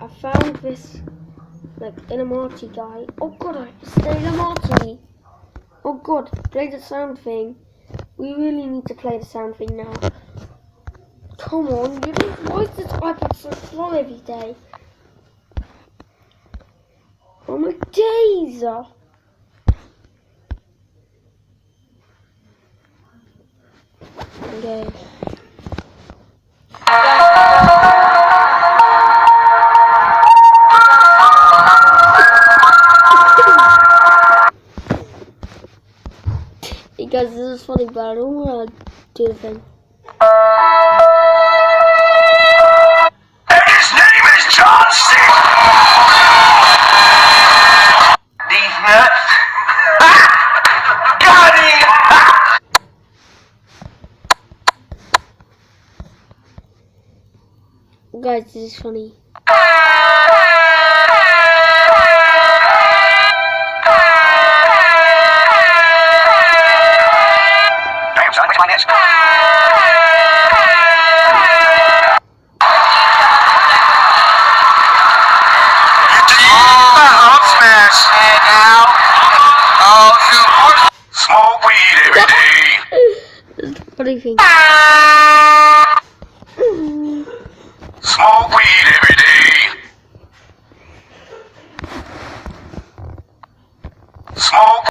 I found this, like, Illuminati guy. Oh god, it's the Illuminati. Oh god, play the sound thing. We really need to play the sound thing now. Come on, you don't, why is this iPad so slow every day? Oh my days! Okay. Hey guys, this is funny, but I don't want to do the thing. His name is John C. These nuts. Got him. Guys, this is funny. Damn son, where's my nest?